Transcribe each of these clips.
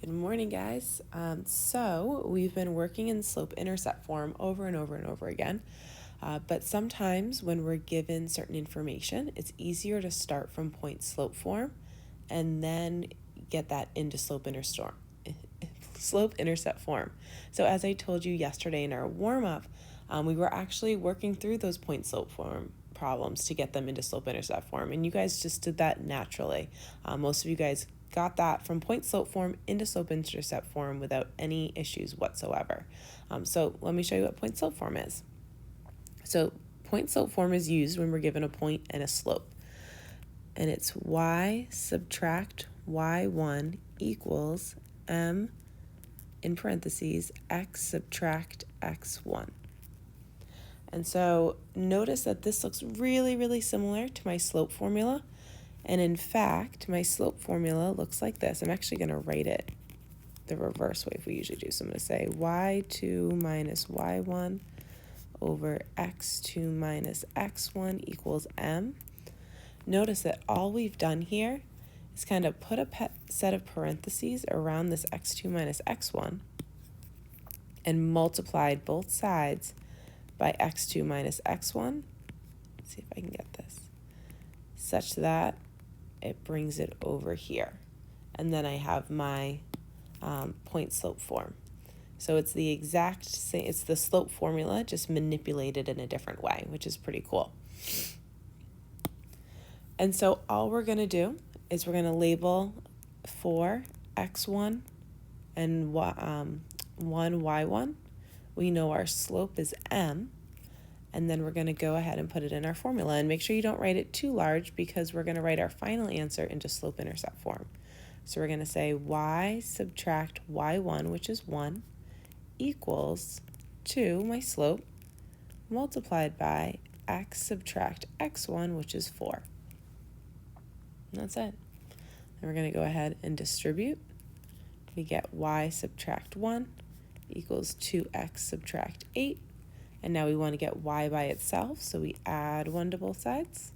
Good morning, guys. So we've been working in slope-intercept form over and over and over again, but sometimes when we're given certain information, it's easier to start from point-slope form and then get that into slope-intercept form. So as I told you yesterday in our warm-up, we were actually working through those point-slope form problems to get them into slope-intercept form, and you guys just did that naturally. Most of you guys got that from point slope form into slope intercept form without any issues whatsoever. So let me show you what point slope form is. So point slope form is used when we're given a point and a slope. And it's y subtract y1 equals m in parentheses x subtract x1. And so notice that this looks really, really similar to my slope formula. And in fact, my slope formula looks like this. I'm actually going to write it the reverse way if we usually do. So I'm going to say y2 minus y1 over x2 minus x1 equals m. Notice that all we've done here is kind of put a set of parentheses around this x2 minus x1 and multiplied both sides by x2 minus x1. Let's see if I can get this. Such that it brings it over here. And then I have my point slope form. So it's the exact same, it's the slope formula, just manipulated in a different way, which is pretty cool. And so all we're going to do is we're going to label for x1 and 1 y1. We know our slope is m. And then we're going to go ahead and put it in our formula. And make sure you don't write it too large because we're going to write our final answer into slope-intercept form. So we're going to say y subtract y1, which is 1, equals 2, my slope, multiplied by x subtract x1, which is 4. And that's it. Then we're going to go ahead and distribute. We get y subtract 1 equals 2x subtract 8. And now we want to get y by itself, so we add 1 to both sides.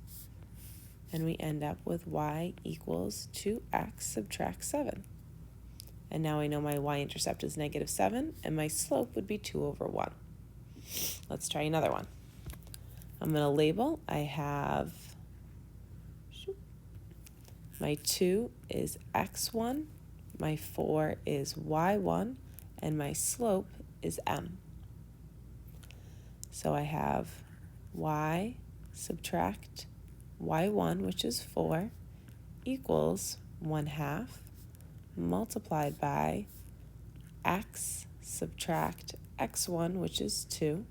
And we end up with y equals 2x subtract 7. And now I know my y-intercept is negative 7, and my slope would be 2 over 1. Let's try another one. I'm going to label. I have my 2 is x1, my 4 is y1, and my slope is m. So I have y subtract y1, which is 4, equals 1/2 multiplied by x subtract x1, which is 2.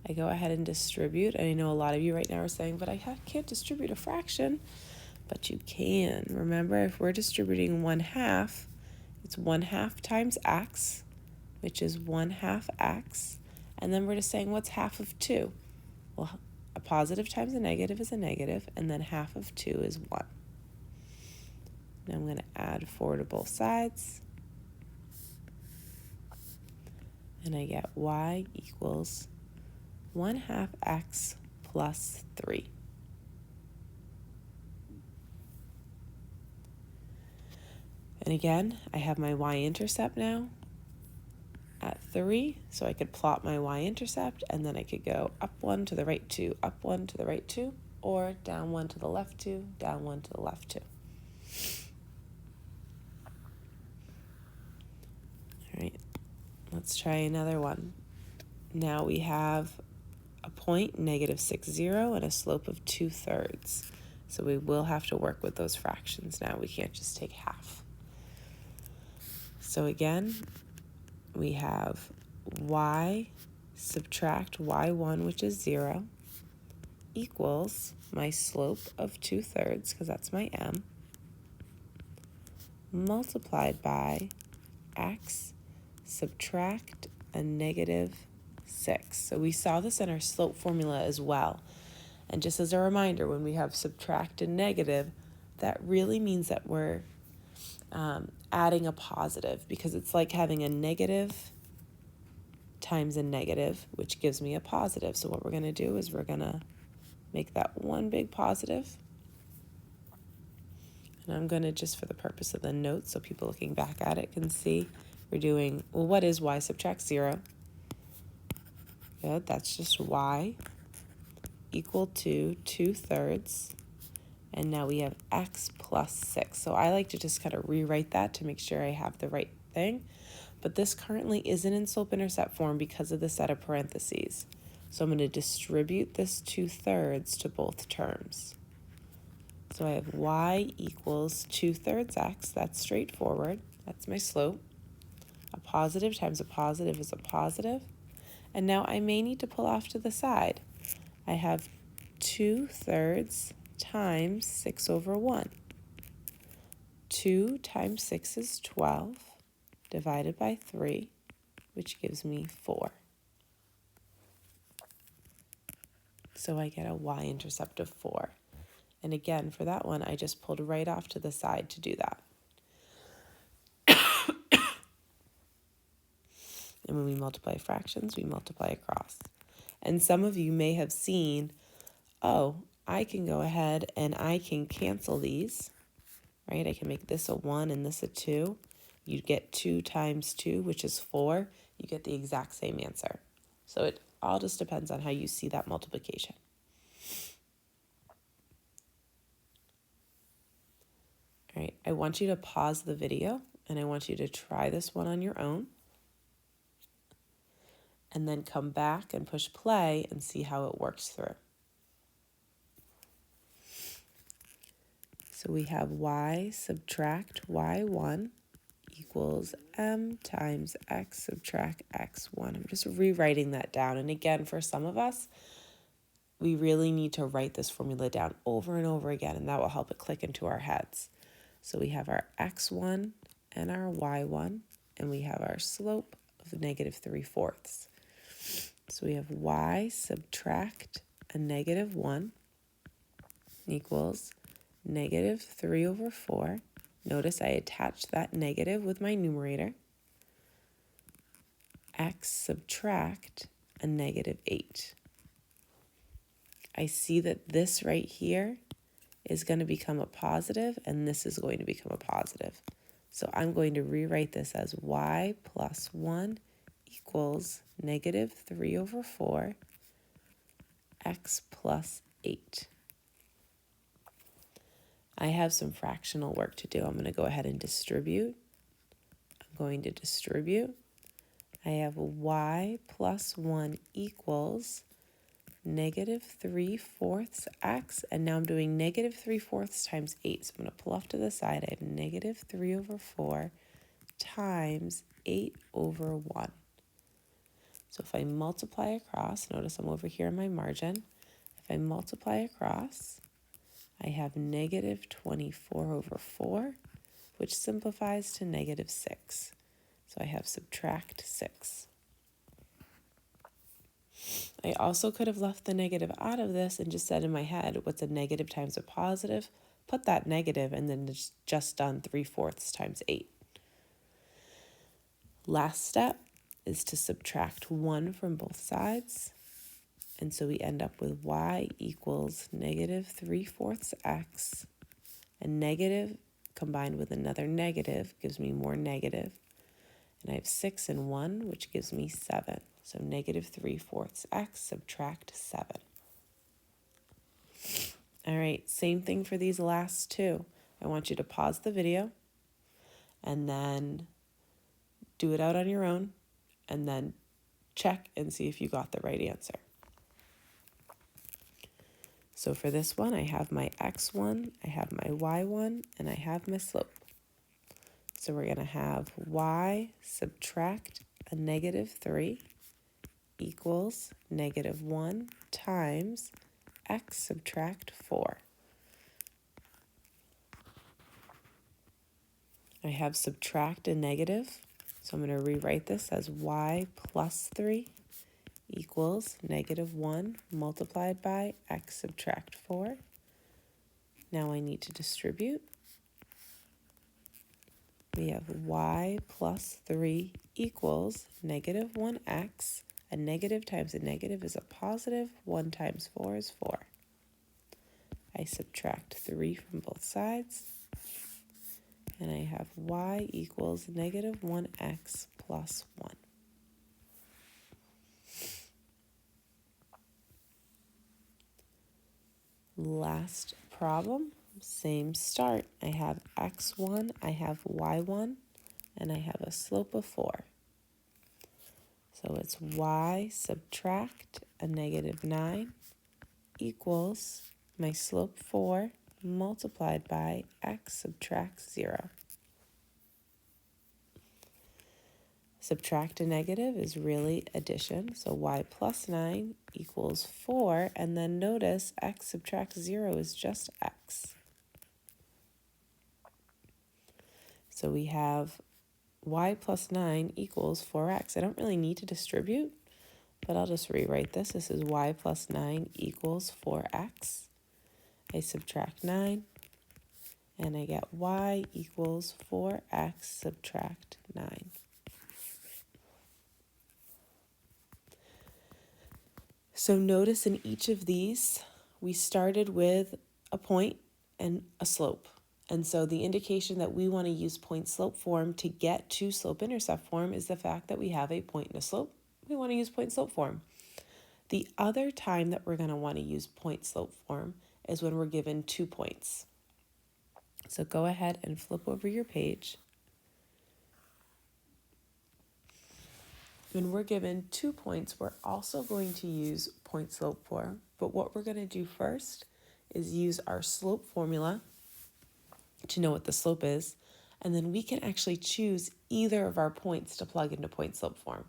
I go ahead and distribute. And I know a lot of you right now are saying, but I can't distribute a fraction. But you can. Remember, if we're distributing 1/2, it's 1/2 times x, which is 1/2 x, and then we're just saying what's half of 2? Well, a positive times a negative is a negative, and then half of 2 is 1. Now I'm going to add 4 to both sides, and I get y equals 1/2 x plus 3. And again, I have my y-intercept now at 3, so I could plot my y-intercept, and then I could go up 1 to the right 2, up 1 to the right 2, or down 1 to the left 2, down 1 to the left 2. All right, let's try another one. Now we have a point, negative 6, 0, and a slope of 2/3. So we will have to work with those fractions now. We can't just take half. So again, we have y subtract y1, which is 0, equals my slope of 2/3, because that's my m, multiplied by x subtract a negative 6. So we saw this in our slope formula as well. And just as a reminder, when we have subtract and negative, that really means that we're adding a positive, because it's like having a negative times a negative, which gives me a positive. So what we're going to do is we're going to make that one big positive. And I'm going to, just for the purpose of the notes, so people looking back at it can see, we're doing, well, what is y subtract 0? Good, that's just y equal to 2/3. And now we have x plus 6. So I like to just kind of rewrite that to make sure I have the right thing. But this currently isn't in slope-intercept form because of the set of parentheses. So I'm going to distribute this 2/3 to both terms. So I have y equals 2/3 x. That's straightforward. That's my slope. A positive times a positive is a positive. And now I may need to pull off to the side. I have 2/3 times 6/1. 2 times 6 is 12, divided by 3, which gives me 4. So I get a y-intercept of 4. And again, for that one, I just pulled right off to the side to do that. And when we multiply fractions, we multiply across. And some of you may have seen, oh, I can go ahead and I can cancel these, right? I can make this a 1 and this a 2. You get 2 times 2, which is 4. You get the exact same answer. So it all just depends on how you see that multiplication. All right, I want you to pause the video and I want you to try this one on your own. And then come back and push play and see how it works through. So we have y subtract y1 equals m times x subtract x1. I'm just rewriting that down. And again, for some of us, we really need to write this formula down over and over again, and that will help it click into our heads. So we have our x1 and our y1, and we have our slope of -3/4. So we have y subtract a -1 equals -3/4. Notice I attached that negative with my numerator. X subtract a -8. I see that this right here is going to become a positive, and this is going to become a positive. So I'm going to rewrite this as y plus 1 equals -3/4 x plus 8. I have some fractional work to do. I'm going to go ahead and distribute. I'm going to distribute. I have y plus 1 equals -3/4 x, and now I'm doing -3/4 times 8. So I'm going to pull off to the side. I have -3/4 times 8/1. So if I multiply across, notice I'm over here in my margin. If I multiply across, I have -24/4, which simplifies to -6. So I have subtract 6. I also could have left the negative out of this and just said in my head, what's a negative times a positive? Put that negative and then just done 3/4 times 8. Last step is to subtract 1 from both sides. And so we end up with y equals -3/4 x. And negative combined with another negative gives me more negative. And I have 6 and 1, which gives me 7. So -3/4 x subtract 7. All right, same thing for these last two. I want you to pause the video and then do it out on your own and then check and see if you got the right answer. So for this one, I have my x1, I have my y1, and I have my slope. So we're going to have y subtract a -3 equals -1 times x subtract 4. I have subtract a negative, so I'm going to rewrite this as y plus 3 equals -1 multiplied by x subtract 4. Now I need to distribute. We have y plus 3 equals -1x. A negative times a negative is a positive. 1 times 4 is 4. I subtract 3 from both sides. and I have y equals negative 1x plus 1. Last problem, same start. I have x1, I have y1, and I have a slope of 4. So it's y subtract a negative 9 equals my slope 4 multiplied by x subtract 0. Subtract a negative is really addition, so y plus 9 equals 4, and then notice x subtract 0 is just x. So we have y plus 9 equals 4x. I don't really need to distribute, but I'll just rewrite this. This is y plus 9 equals 4x. I subtract 9, and I get y equals 4x subtract 9. So notice in each of these, we started with a point and a slope. And so the indication that we want to use point-slope form to get to slope-intercept form is the fact that we have a point and a slope. We want to use point-slope form. The other time that we're going to want to use point-slope form is when we're given 2 points. So go ahead and flip over your page. When we're given 2 points, we're also going to use point-slope form. But what we're going to do first is use our slope formula to know what the slope is, and then we can actually choose either of our points to plug into point-slope form.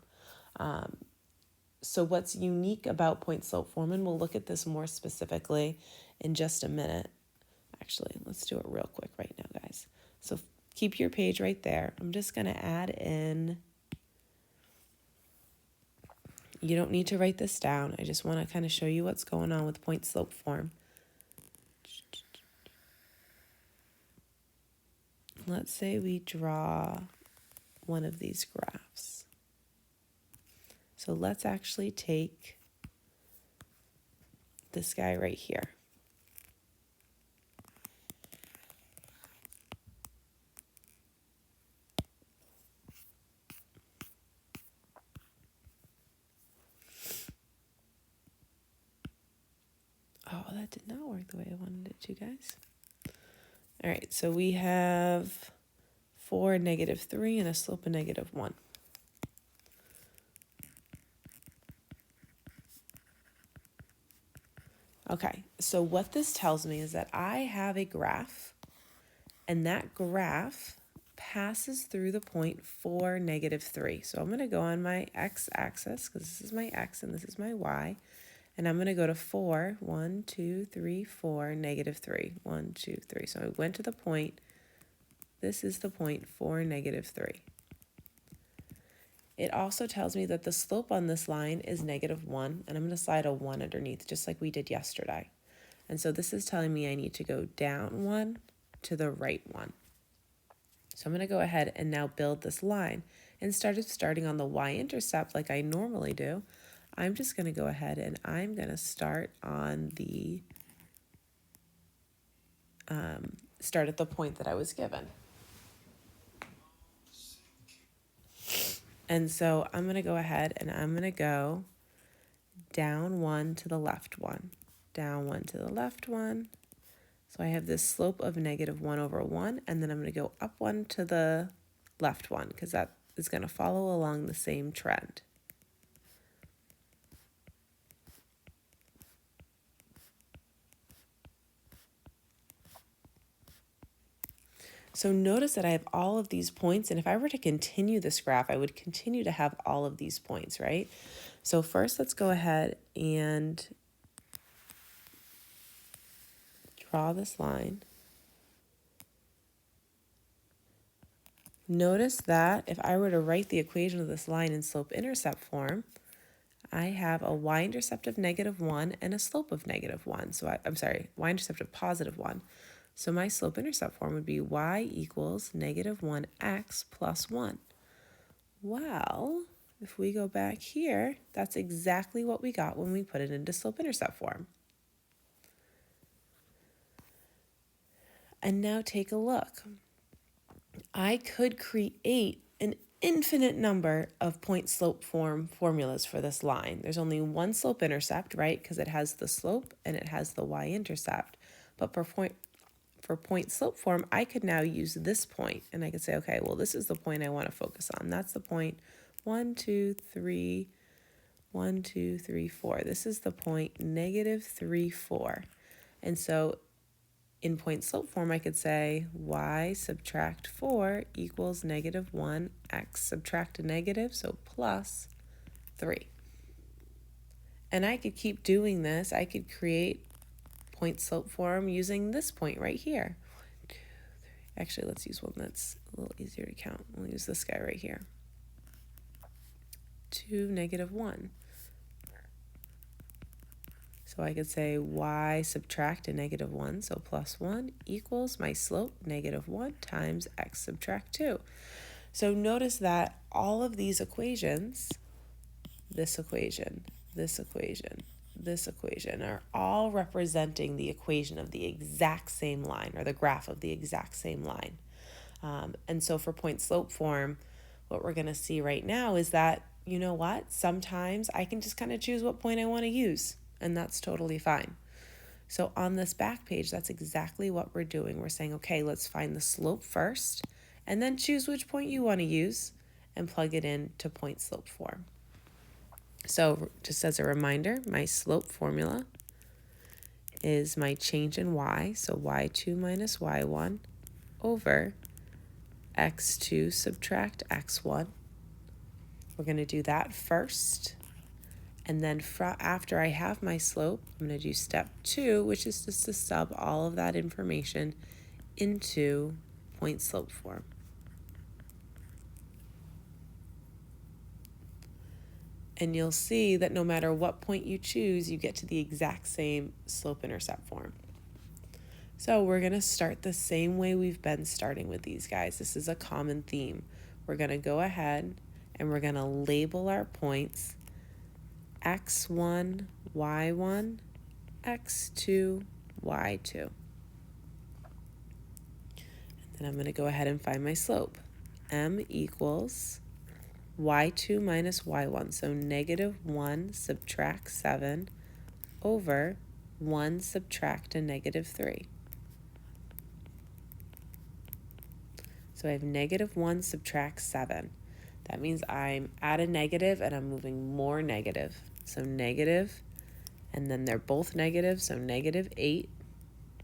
So what's unique about point-slope form, and we'll look at this more specifically in just a minute. Actually, let's do it real quick right now, guys. So keep your page right there. I'm just going to add in, you don't need to write this down. I just want to kind of show you what's going on with point-slope form. Let's say we draw one of these graphs. So let's actually take this guy right here. Oh, that did not work the way I wanted it to, guys. All right, so we have 4, negative 3, and a slope of negative 1. Okay, so what this tells me is that I have a graph, and that graph passes through the point 4, negative 3. So I'm going to go on my x-axis, because this is my x and this is my y, and I'm going to go to 4, 1, 2, 3, 4, negative 3, 1, 2, 3. So I went to the point, this is the point 4, negative 3. It also tells me that the slope on this line is negative 1, and I'm going to slide a 1 underneath, just like we did yesterday. And so this is telling me I need to go down 1 to the right 1. So I'm going to go ahead and now build this line. Instead of starting on the y-intercept like I normally do, I'm just going to go ahead and I'm going to start on the, start at the point that I was given. And so I'm going to go ahead and I'm going to go down 1 to the left 1, down 1 to the left 1. So I have this slope of negative 1 over 1, and then I'm going to go up 1 to the left 1, because that is going to follow along the same trend. So notice that I have all of these points, and if I were to continue this graph, I would continue to have all of these points, right? So first, let's go ahead and draw this line. Notice that if I were to write the equation of this line in slope-intercept form, I have a y-intercept of negative 1 and a slope of negative 1. So I'm sorry, y-intercept of positive 1. So my slope-intercept form would be y equals negative 1x plus 1. Well, if we go back here, that's exactly what we got when we put it into slope-intercept form. And now take a look. I could create an infinite number of point slope form formulas for this line. There's only one slope intercept, right? Because it has the slope and it has the y-intercept. But for point slope form, I could now use this point and I could say, okay, well, this is the point I want to focus on. That's the point 1, 2, 3, 1, 2, 3, 4. This is the point -3, 4. And so in point slope form, I could say y subtract 4 equals -1, x subtract a negative, so plus 3. And I could keep doing this. I could create point slope form using this point right here. 1, 2, 3. Actually, let's use one that's a little easier to count. We'll use this guy right here. 2, -1. So I could say y subtract a -1, so plus 1 equals my slope, -1 times x subtract 2. So notice that all of these equations, this equation, this equation, this equation, are all representing the equation of the exact same line, or the graph of the exact same line. And so for point slope form, what we're going to see right now is that, you know what, sometimes I can just kind of choose what point I want to use, and that's totally fine. So on this back page, that's exactly what we're doing. We're saying, okay, let's find the slope first, and then choose which point you want to use and plug it into point slope form. So just as a reminder, my slope formula is my change in y, so y2 minus y1 over x2 subtract x1. We're going to do that first. And then after I have my slope, I'm going to do step 2, which is just to sub all of that information into point slope form. And you'll see that no matter what point you choose, you get to the exact same slope-intercept form. So we're going to start the same way we've been starting with these guys. This is a common theme. We're going to go ahead and we're going to label our points x1, y1, x2, y2. And then I'm going to go ahead and find my slope. M equals y2 minus y1, so -1 subtract 7 over 1 subtract a -3. So I have -1 subtract 7. That means I'm at a negative and I'm moving more negative. So negative, and then they're both negative, so -8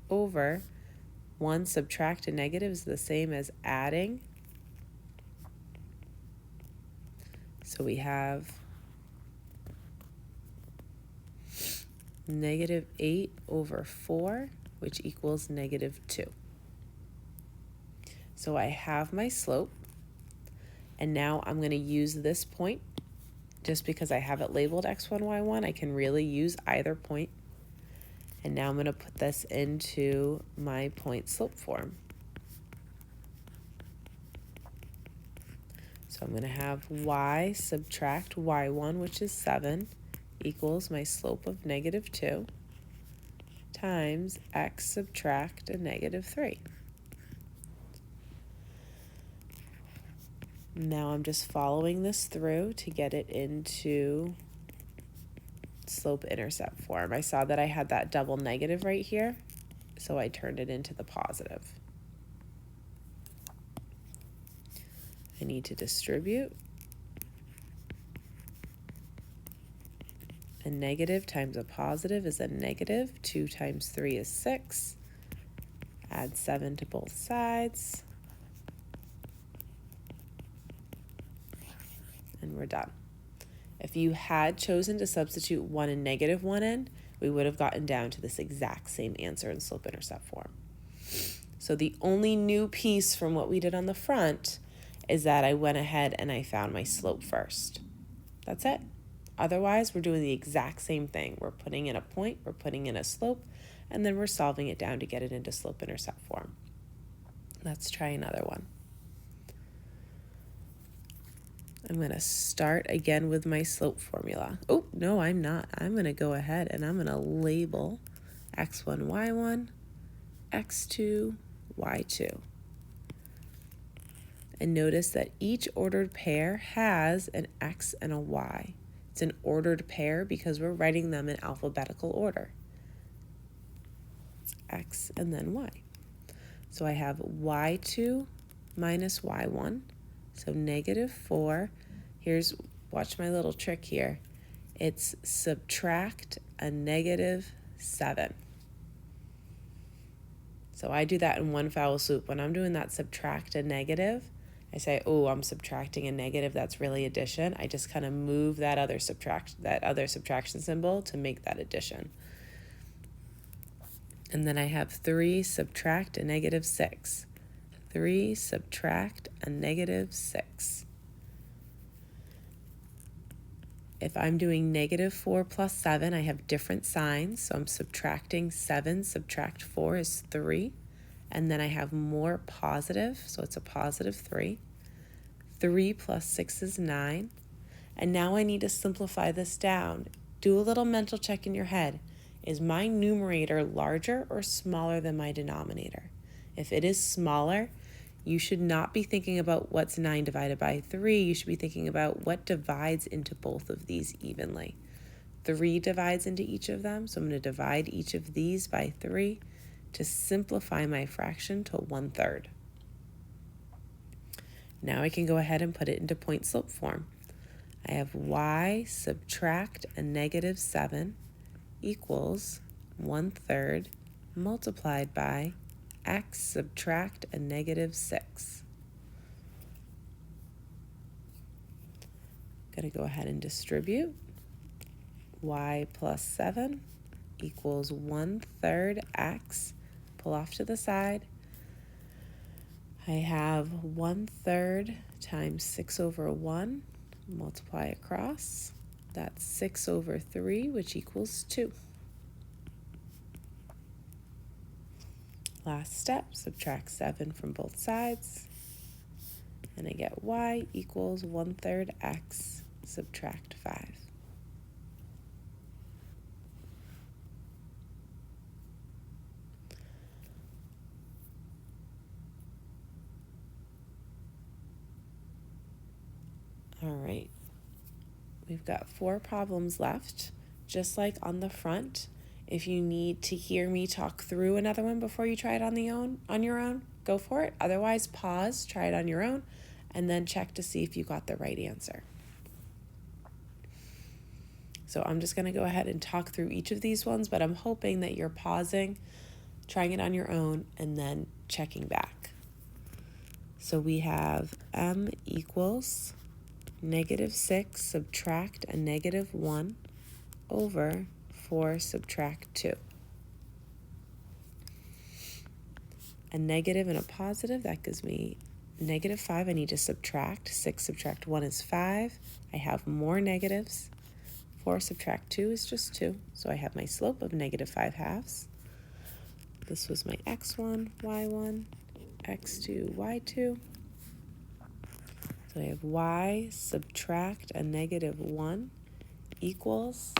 over 1 subtract a negative is the same as adding. So we have -8 over 4, which equals -2. So I have my slope, and now I'm going to use this point. Just because I have it labeled x1, y1, I can really use either point. And now I'm going to put this into my point slope form. So I'm going to have y subtract y1, which is 7, equals my slope of -2 times x subtract a -3. Now I'm just following this through to get it into slope-intercept form. I saw that I had that double negative right here, so I turned it into the positive. I need to distribute. A negative times a positive is a negative. 2 times 3 is 6. Add 7 to both sides. And we're done. If you had chosen to substitute 1 and -1 in, we would have gotten down to this exact same answer in slope-intercept form. So the only new piece from what we did on the front is that I went ahead and I found my slope first. That's it. Otherwise, we're doing the exact same thing. We're putting in a point, we're putting in a slope, and then we're solving it down to get it into slope-intercept form. Let's try another one. I'm going to start again with my slope formula. Oh, no, I'm not. I'm going to go ahead and I'm going to label x1, y1, x2, y2. And notice that each ordered pair has an x and a y. It's an ordered pair because we're writing them in alphabetical order. It's x and then y. So I have y2 minus y1, so -4. Watch my little trick here. It's subtract a -7. So I do that in one foul swoop. When I'm doing that subtract a negative, I say, oh, I'm subtracting a negative, that's really addition. I just kind of move that other subtraction symbol to make that addition. And then I have 3 subtract a -6. 3 subtract a -6. If I'm doing -4 plus 7, I have different signs. So I'm subtracting 7, subtract 4 is 3. And then I have more positive, so it's a +3. 3 plus 6 is 9. And now I need to simplify this down. Do a little mental check in your head. Is my numerator larger or smaller than my denominator? If it is smaller, you should not be thinking about what's 9 divided by 3. You should be thinking about what divides into both of these evenly. 3 divides into each of them, so I'm going to divide each of these by 3 to simplify my fraction to 1/3. Now I can go ahead and put it into point slope form. I have y subtract a -7 equals 1/3 multiplied by x subtract a -6. I'm going to go ahead and distribute. Y plus 7 equals 1/3 x. Pull off to the side. I have 1/3 times 6/1. Multiply across. That's 6/3, which equals 2. Last step, subtract 7 from both sides, and I get y equals 1/3 x, subtract 5. All right, we've got 4 problems left. Just like on the front, if you need to hear me talk through another one before you try it on your own, go for it. Otherwise, pause, try it on your own, and then check to see if you got the right answer. So I'm just going to go ahead and talk through each of these ones, but I'm hoping that you're pausing, trying it on your own, and then checking back. So we have m equals -6 subtract a -1 over 4 subtract 2. A negative and a positive, that gives me -5. I need to subtract. 6 subtract 1 is 5. I have more negatives. 4 subtract 2 is just 2. So I have my slope of -5/2. This was my x1, y1, x2, y2. So I have y subtract a -1 equals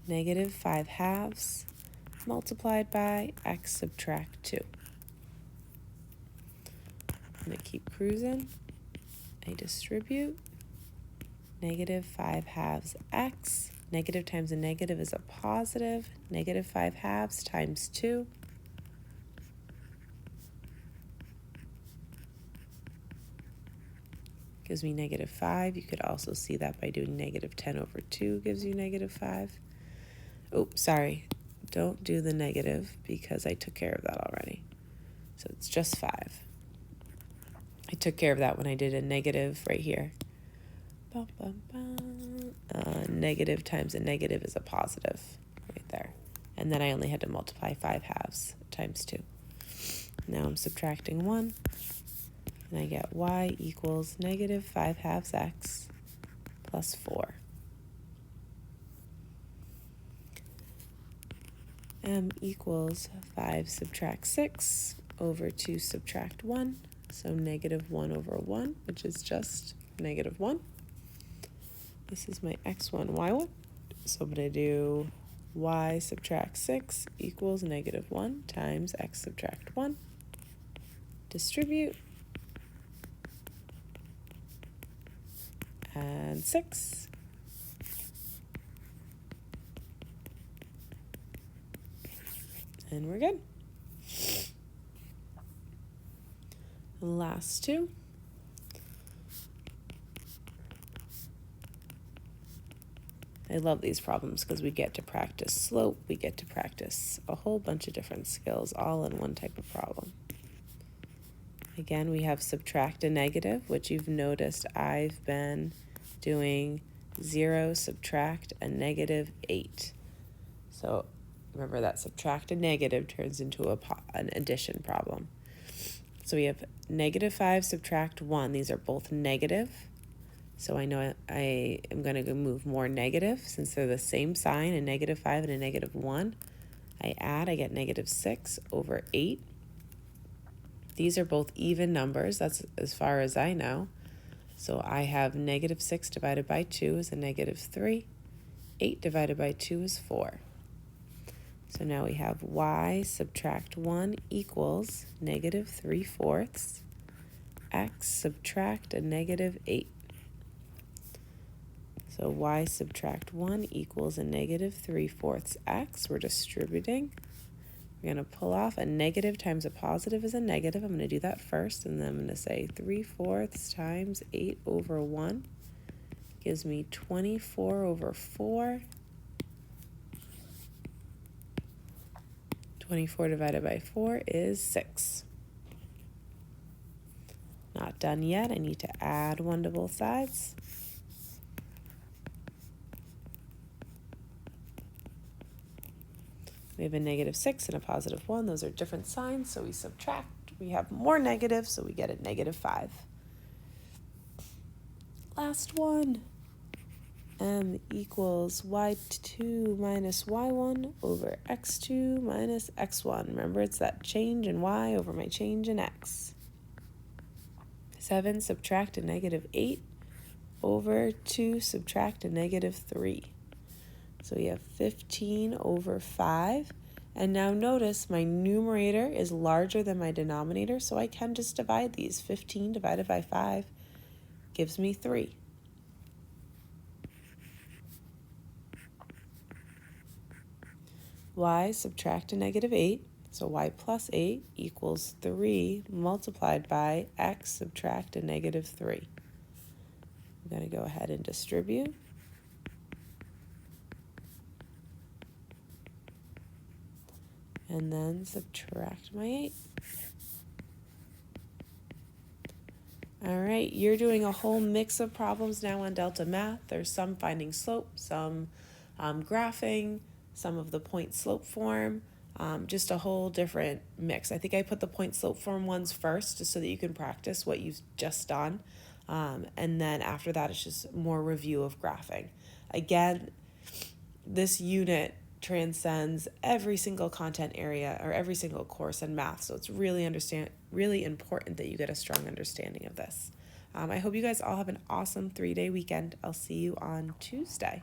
-5/2 multiplied by x subtract 2. I'm going to keep cruising. I distribute. -5/2 x. Negative times a negative is a positive. -5/2 times 2. Gives me -5. You could also see that by doing -10/2 gives you -5. Oh, sorry. Don't do the negative because I took care of that already. So it's just 5. I took care of that when I did a negative right here. Negative times a negative is a positive right there. And then I only had to multiply 5/2 times 2. Now I'm subtracting 1. And I get y equals -5/2 x plus 4. M equals 5 subtract 6 over 2 subtract 1. So -1/1, which is just -1. This is my x1, y1. So I'm going to do y subtract 6 equals negative 1 times x subtract 1. Distribute. Add 6. And we're good. Last two. I love these problems because we get to practice slope, we get to practice a whole bunch of different skills all in one type of problem. Again, we have subtract a negative, which you've noticed I've been doing 0 subtract a negative 8. So remember that subtract a negative turns into an addition problem. So we have negative 5 subtract 1. These are both negative. So I know I am going to move more negative since they're the same sign, a negative 5 and a negative 1. I add, I get negative 6 over 8. These are both even numbers, that's as far as I know. So I have negative 6 divided by 2 is a negative 3. 8 divided by 2 is 4. So now we have y subtract 1 equals negative 3/4. X subtract a negative 8. So y subtract 1 equals a negative 3/4 x. We're distributing. We're going to pull off a negative times a positive is a negative. I'm going to do that first, and then I'm going to say 3/4 times 8 over 1 gives me 24 over 4. 24 divided by 4 is 6. Not done yet. I need to add 1 to both sides. We have a negative 6 and a positive 1. Those are different signs, so we subtract. We have more negatives, so we get a negative 5. Last one. M equals y2 minus y1 over x2 minus x1. Remember, it's that change in y over my change in x. 7 subtract a negative 8 over 2 subtract a negative 3. So we have 15 over 5. And now notice my numerator is larger than my denominator, so I can just divide these. 15 divided by 5 gives me 3. Y subtract a negative 8, so y plus 8 equals 3 multiplied by x subtract a negative 3. I'm going to go ahead and distribute. And then subtract my 8. All right, you're doing a whole mix of problems now on Delta Math. There's some finding slope, some graphing, some of the point slope form, just a whole different mix. I think I put the point slope form ones first just so that you can practice what you've just done. And then after that, it's just more review of graphing. Again, this unit transcends every single content area or every single course in math. So it's really important that you get a strong understanding of this. I hope you guys all have an awesome 3-day weekend. I'll see you on Tuesday.